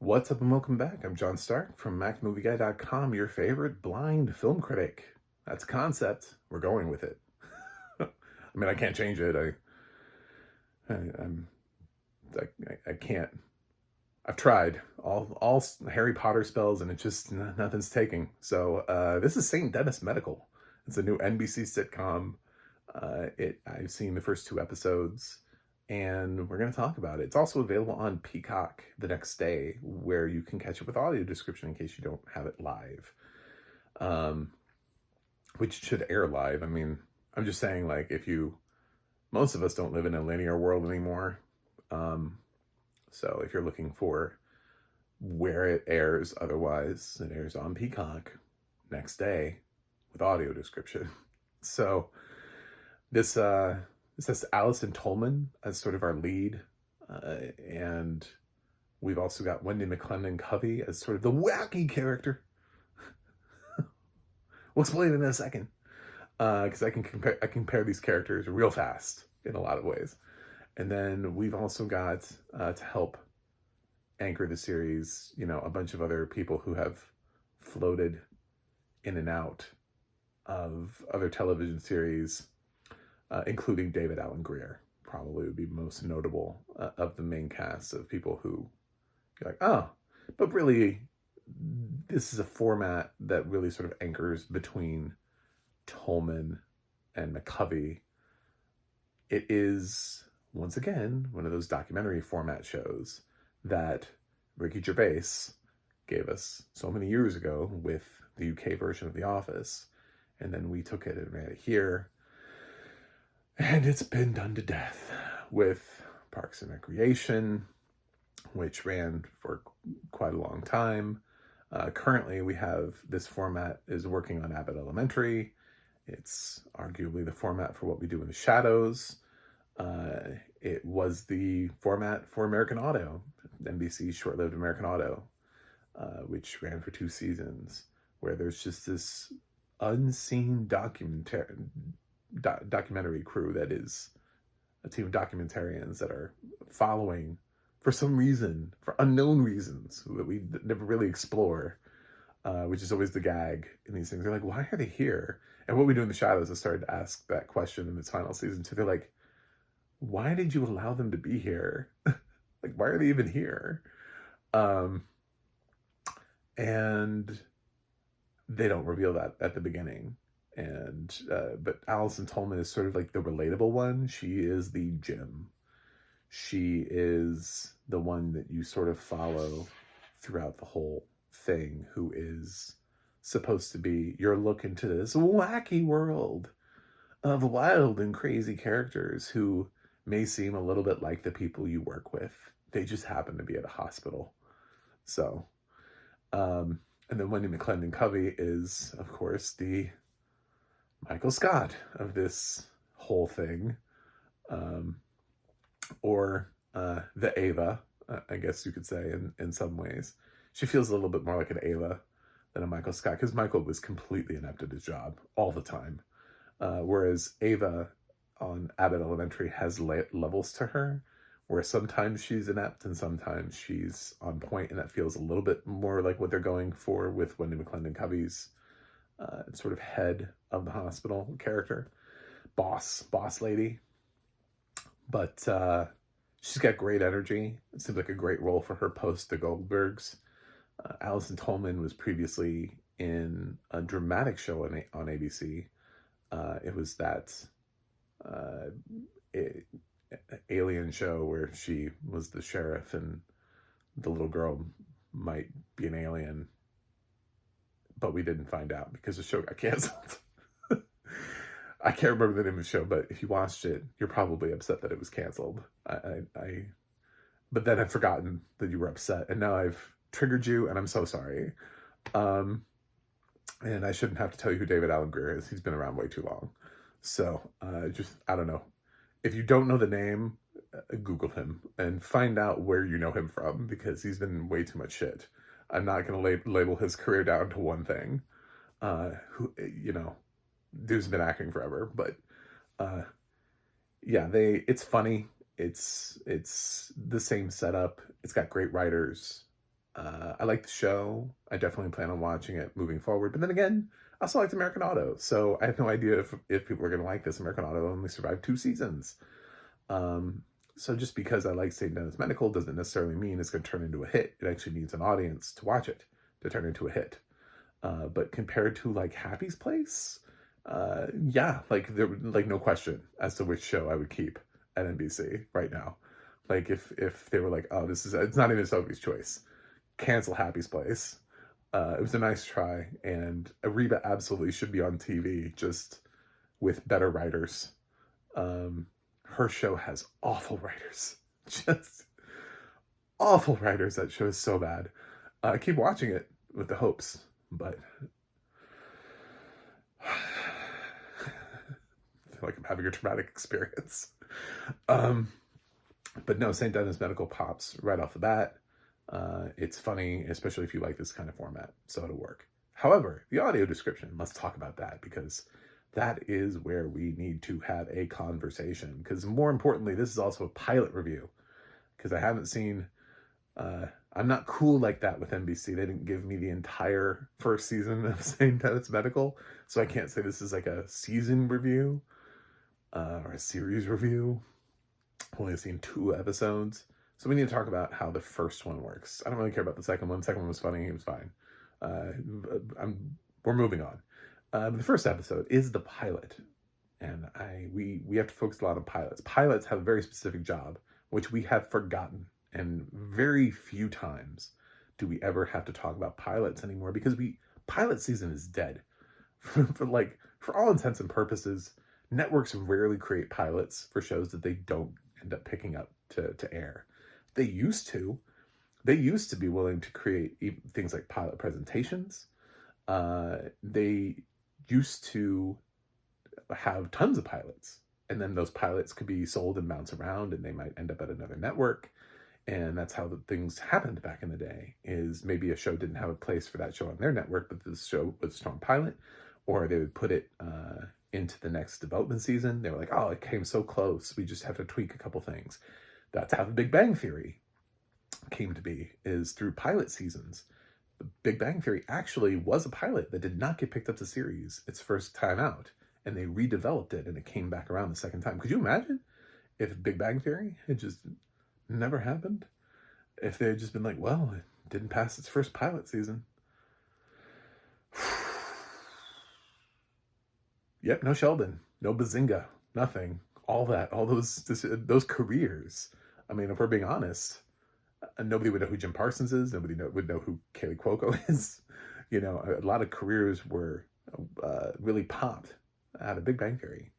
What's up and welcome back. I'm John Stark from MacMovieGuy.com, your favorite blind film critic. That's a concept. We're going with it. I mean, I can't change it. I'm I can't. I've tried all Harry Potter spells and it just nothing's taking. So this is St. Dennis Medical. It's a new NBC sitcom. I've seen the first two episodes and we're going to talk about it. It's also available on Peacock the next day, where you can catch it with audio description in case you don't have it live, which should air live. I mean, I'm just saying, like, most of us don't live in a linear world anymore. So if you're looking for where it airs, otherwise it airs on Peacock next day with audio description. So this has Allison Tolman as sort of our lead, and we've also got Wendy McClendon-Covey as sort of the wacky character. We'll explain it in a second, because I can compare these characters real fast in a lot of ways. And then we've also got, to help anchor the series, a bunch of other people who have floated in and out of other television series, including David Alan Grier. Probably would be most notable of the main cast of people who you're like, oh, but really, this is a format that really sort of anchors between Tolman and McCovey. It is, once again, one of those documentary format shows that Ricky Gervais gave us so many years ago with the UK version of The Office. And then we took it and ran it here. And it's been done to death with Parks and Recreation, which ran for quite a long time. Currently, we have this format is working on Abbott Elementary. It's arguably the format for What We Do in the Shadows. It was the format for American Auto, NBC's short-lived American Auto, which ran for 2 seasons, where there's just this unseen documentary crew that is a team of documentarians that are following, for some reason, for unknown reasons that we never really explore, which is always the gag in these things. They're like, why are they here? And What We Do in the Shadows has started to ask that question in its final season too. They're like, why did you allow them to be here? Like, why are they even here? And they don't reveal that at the beginning. And but Allison Tolman is sort of like the relatable one. She is the Jim. She is the one that you sort of follow throughout the whole thing, who is supposed to be your look into this wacky world of wild and crazy characters who may seem a little bit like the people you work with. They just happen to be at a hospital. So, and then Wendy McClendon-Covey is, of course, the Michael Scott of this whole thing, or the Ava, I guess you could say, in some ways. She feels a little bit more like an Ava than a Michael Scott, because Michael was completely inept at his job all the time, whereas Ava on Abbott Elementary has levels to her, where sometimes she's inept and sometimes she's on point, and that feels a little bit more like what they're going for with Wendy McClendon-Covey's sort of head of the hospital character, boss lady. But she's got great energy. It seems like a great role for her post the Goldbergs. Allison Tolman was previously in a dramatic show on ABC. It was that alien show where she was the sheriff and the little girl might be an alien, but we didn't find out because the show got canceled. I can't remember the name of the show, but if you watched it, you're probably upset that it was canceled. But then I've forgotten that you were upset, and now I've triggered you, and I'm so sorry. And I shouldn't have to tell you who David Alan Grier is. He's been around way too long. So I don't know. If you don't know the name, Google him and find out where you know him from, because he's been way too much shit. I'm not going to label his career down to one thing. Dude's been acting forever, but it's funny. It's the same setup. It's got great writers. I like the show. I definitely plan on watching it moving forward. But then again, I also liked American Auto. So I have no idea if people are going to like this. American Auto only survived 2 seasons. Um, so just because I like St. Dennis Medical doesn't necessarily mean it's going to turn into a hit. It actually needs an audience to watch it to turn into a hit. But compared to like Happy's Place, yeah, like there like no question as to which show I would keep at NBC right now. Like if they were like, oh, it's not even Sophie's choice, cancel Happy's Place. It was a nice try, and Ariba absolutely should be on TV, just with better writers. Her show has awful writers, just awful writers. That show is so bad. I keep watching it with the hopes, but I feel like I'm having a traumatic experience. But no, St. Dennis Medical pops right off the bat. It's funny, especially if you like this kind of format, so it'll work. However, the audio description, let's talk about that, because that is where we need to have a conversation. Because more importantly, this is also a pilot review, because I haven't seen, I'm not cool like that with NBC. They didn't give me the entire first season of St. Dennis Medical, so I can't say this is like a season review or a series review. I've only seen 2 episodes. So we need to talk about how the first one works. I don't really care about the second one. The second one was funny. It was fine. We're moving on. The first episode is the pilot. And we have to focus a lot on pilots. Pilots have a very specific job, which we have forgotten. And very few times do we ever have to talk about pilots anymore, because pilot season is dead. For all intents and purposes, networks rarely create pilots for shows that they don't end up picking up to air. They used to be willing to create things like pilot presentations. They used to have tons of pilots, and then those pilots could be sold and bounce around, and they might end up at another network. And that's how the things happened back in the day, is maybe a show didn't have a place for that show on their network, but this show was a strong pilot, or they would put it into the next development season. They were like, oh, it came so close, we just have to tweak a couple things. That's how the Big Bang Theory came to be, is through pilot seasons. The Big Bang Theory actually was a pilot that did not get picked up to series its first time out, and they redeveloped it, and it came back around the second time. Could you imagine if Big Bang Theory had just never happened? If they had just been like, well, it didn't pass its first pilot season. Yep, no Sheldon, no Bazinga, nothing. All those careers. I mean, if we're being honest, nobody would know who Jim Parsons is. Nobody would know who Kaylee Cuoco is. You know, a lot of careers were really popped out of Big Bang Theory.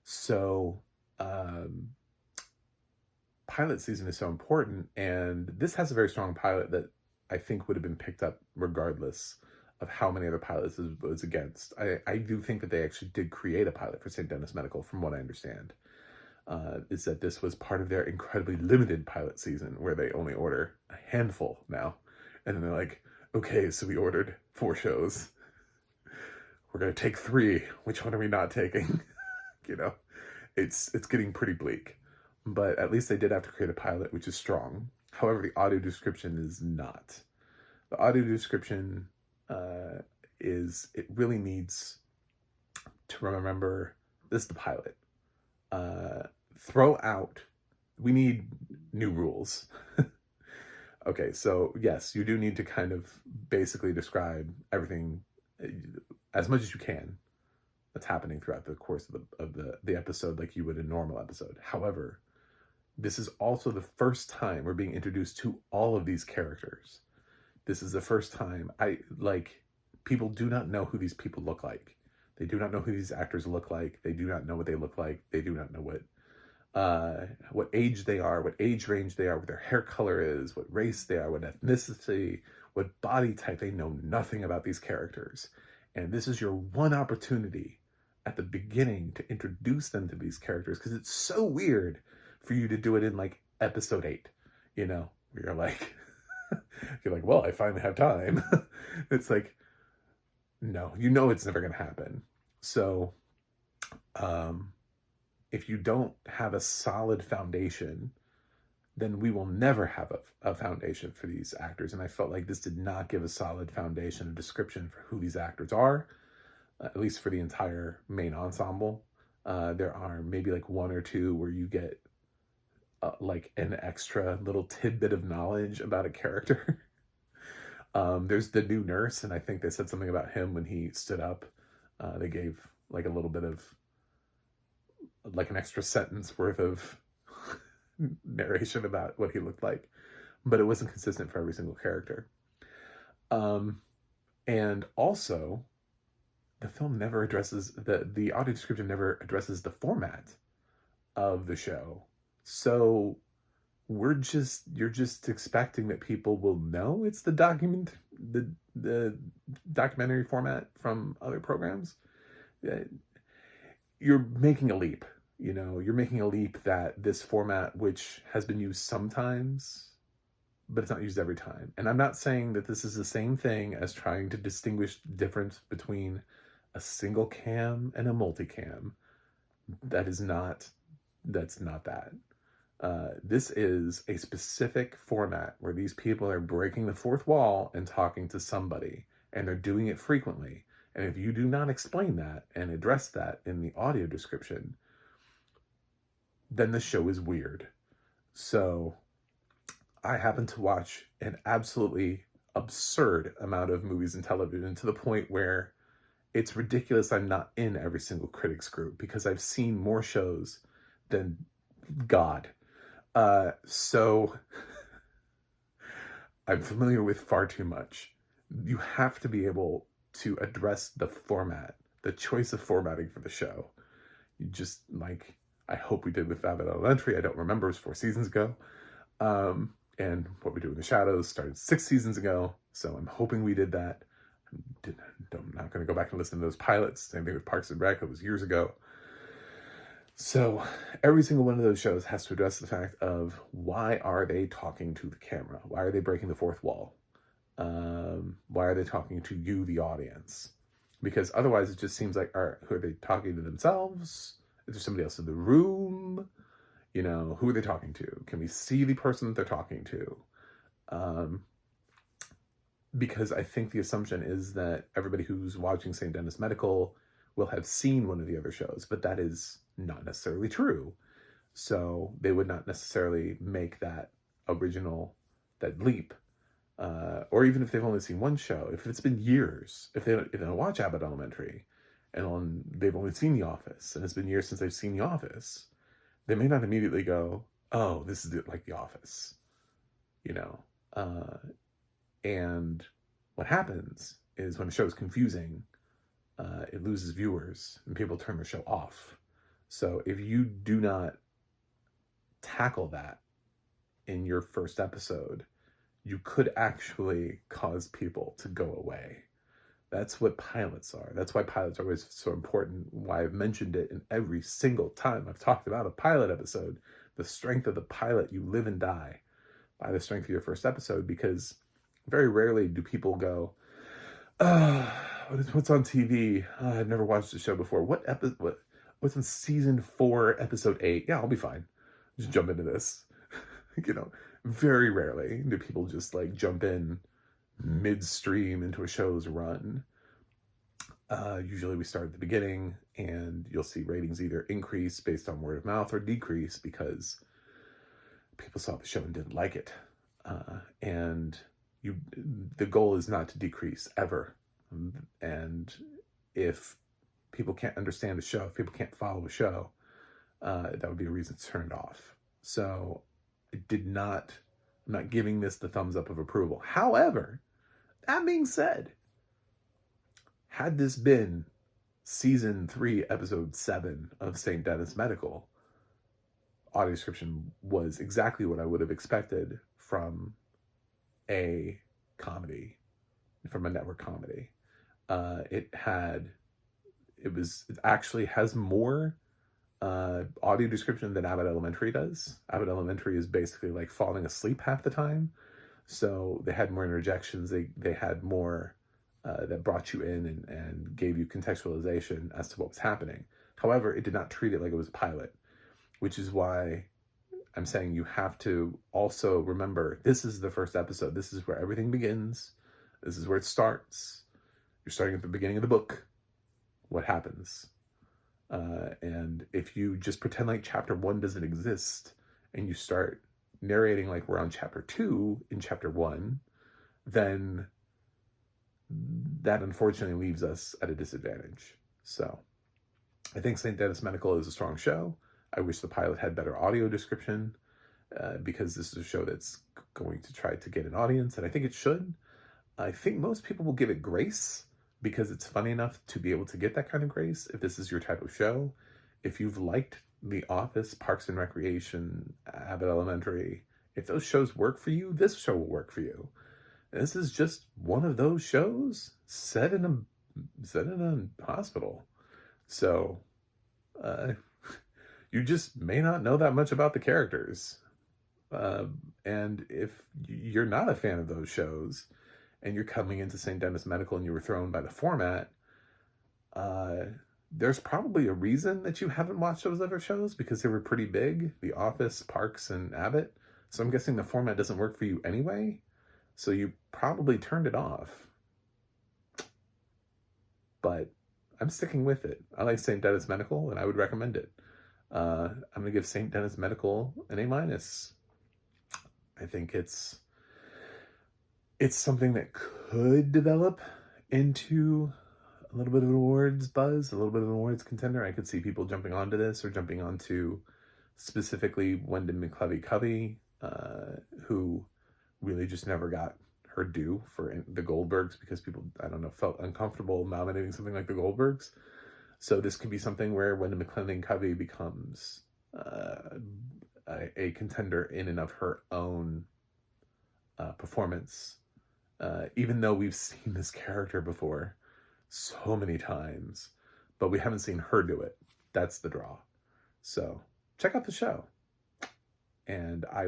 So pilot season is so important, and this has a very strong pilot that I think would have been picked up regardless of how many other pilots it was against. I do think that they actually did create a pilot for St. Dennis Medical, from what I understand. Is that this was part of their incredibly limited pilot season, where they only order a handful now. And then they're like, okay, so we ordered 4 shows. We're going to take 3. Which one are we not taking? You know, it's getting pretty bleak. But at least they did have to create a pilot, which is strong. However, the audio description is not. The audio description it really needs to remember this is the pilot. We need new rules. Okay, so yes, you do need to kind of basically describe everything as much as you can that's happening throughout the course of the episode, like you would a normal episode. However, this is also the first time we're being introduced to all of these characters. This is the first time people do not know who these people look like. They do not know who these actors look like. They do not know what they look like. They do not know what age they are, what age range they are, what their hair color is, what race they are, what ethnicity, what body type. They know nothing about these characters. And this is your one opportunity at the beginning to introduce them to these characters, because it's so weird for you to do it in like episode 8, you know, where you're like, well, I finally have time. It's like, no, you know it's never going to happen. So if you don't have a solid foundation, then we will never have a foundation for these actors. And I felt like this did not give a solid foundation, a description for who these actors are, at least for the entire main ensemble. There are maybe like one or two where you get like an extra little tidbit of knowledge about a character. There's the new nurse, and I think they said something about him when he stood up. They gave like a little bit of like an extra sentence worth of narration about what he looked like, but it wasn't consistent for every single character. And also, the film never addresses the audio description never addresses the format of the show. So you're just expecting that people will know it's the documentary format from other programs. You're making a leap. You're making a leap that this format, which has been used sometimes, but it's not used every time. And I'm not saying that this is the same thing as trying to distinguish the difference between a single cam and a multicam. That's not that. This is a specific format where these people are breaking the fourth wall and talking to somebody, and they're doing it frequently. And if you do not explain that and address that in the audio description, then the show is weird. So I happen to watch an absolutely absurd amount of movies and television, to the point where it's ridiculous I'm not in every single critics group, because I've seen more shows than God. So I'm familiar with far too much. You have to be able to address the format, the choice of formatting for the show. You just, like, I hope we did with Abbott Elementary. I don't remember, it was 4 seasons ago. And What We Do in the Shadows started 6 seasons ago. So I'm hoping we did that. I'm not going to go back and listen to those pilots. Same thing with Parks and Rec. It was years ago. So every single one of those shows has to address the fact of, why are they talking to the camera? Why are they breaking the fourth wall? Why are they talking to you, the audience? Because otherwise it just seems like, who are they talking to themselves? Is there somebody else in the room? Who are they talking to? Can we see the person that they're talking to? Because I think the assumption is that everybody who's watching St. Denis Medical will have seen one of the other shows, but that is not necessarily true. So they would not necessarily make that leap. Or even if they've only seen one show, if it's been years, if they don't watch Abbott Elementary, and they've only seen The Office, and it's been years since they've seen The Office, they may not immediately go, oh, this is like The Office, and what happens is, when a show is confusing, it loses viewers and people turn their show off. So if you do not tackle that in your first episode, you could actually cause people to go away. That's what pilots are. That's why pilots are always so important. Why I've mentioned it in every single time I've talked about a pilot episode. The strength of the pilot, you live and die by the strength of your first episode, because very rarely do people go, what's on TV? I've never watched the show before. What's in season 4, episode 8? Yeah, I'll be fine. Just jump into this. Very rarely do people just like jump in midstream into a show's run. Usually we start at the beginning, and you'll see ratings either increase based on word of mouth or decrease because people saw the show and didn't like it. And the goal is not to decrease ever. And if people can't understand a show, if people can't follow a show, that would be a reason to turn it off. So I'm not giving this the thumbs up of approval. However, that being said, had this been season 3, episode 7 of St. Denis Medical, audio description was exactly what I would have expected from a comedy, from a network comedy. It actually has more audio description than Abbott Elementary does. Abbott Elementary is basically like falling asleep half the time. So they had more interjections. They had more that brought you in and gave you contextualization as to what was happening. However, it did not treat it like it was a pilot, which is why I'm saying you have to also remember, this is the first episode. This is where everything begins. This is where it starts. You're starting at the beginning of the book. What happens? And if you just pretend like chapter 1 doesn't exist and you start narrating like we're on chapter 2 in chapter 1, then that unfortunately leaves us at a disadvantage. So I think St. Denis Medical is a strong show. I wish the pilot had better audio description, because this is a show that's going to try to get an audience, and I think it should. I think most people will give it grace because it's funny enough to be able to get that kind of grace if this is your type of show. If you've liked The Office, Parks and Recreation, Abbott Elementary, if those shows work for you, this show will work for you. This is just one of those shows set in a hospital. So you just may not know that much about the characters. And if you're not a fan of those shows and you're coming into St. Denis Medical and you were thrown by the format, there's probably a reason that you haven't watched those other shows, because they were pretty big. The Office, Parks, and Abbott. So I'm guessing the format doesn't work for you anyway. So you probably turned it off. But I'm sticking with it. I like St. Denis Medical, and I would recommend it. I'm going to give St. Denis Medical an A-. I think it's something that could develop into a little bit of an awards buzz, a little bit of an awards contender. I could see people jumping onto this, or jumping onto specifically Wyndham McCovey, who really just never got her due for the Goldbergs, because people, I don't know, felt uncomfortable nominating something like the Goldbergs. So this could be something where Wyndham McCovey becomes a contender in and of her own performance. Even though we've seen this character before so many times, but we haven't seen her do it. That's the draw. So check out the show. And I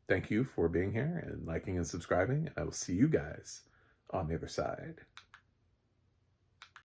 thank you for being here and liking and subscribing. I will see you guys on the other side.